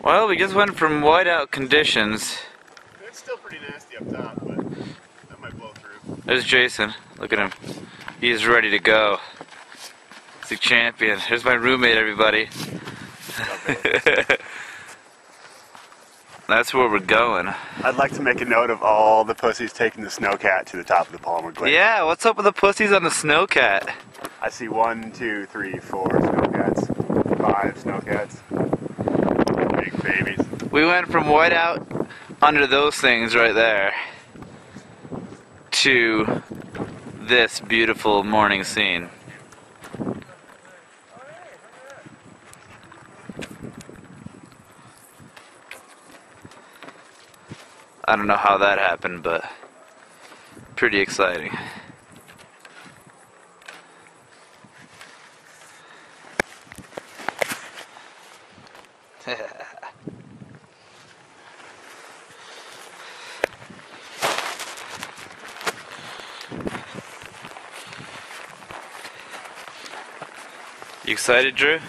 Well, we just went from whiteout conditions. It's still pretty nasty up top, but that might blow through. There's Jason. Look at him. He's ready to go. He's a champion. Here's my roommate, everybody. That's where we're going. I'd like to make a note of all the pussies taking the snowcat to the top of the Palmer Glacier. Yeah, what's up with the pussies on the snowcat? I see 1, 2, 3, 4 snowcats, 5 snowcats. Big babies. We went from whiteout under those things right there to this beautiful morning scene. I don't know how that happened, but pretty exciting. You excited, Drew?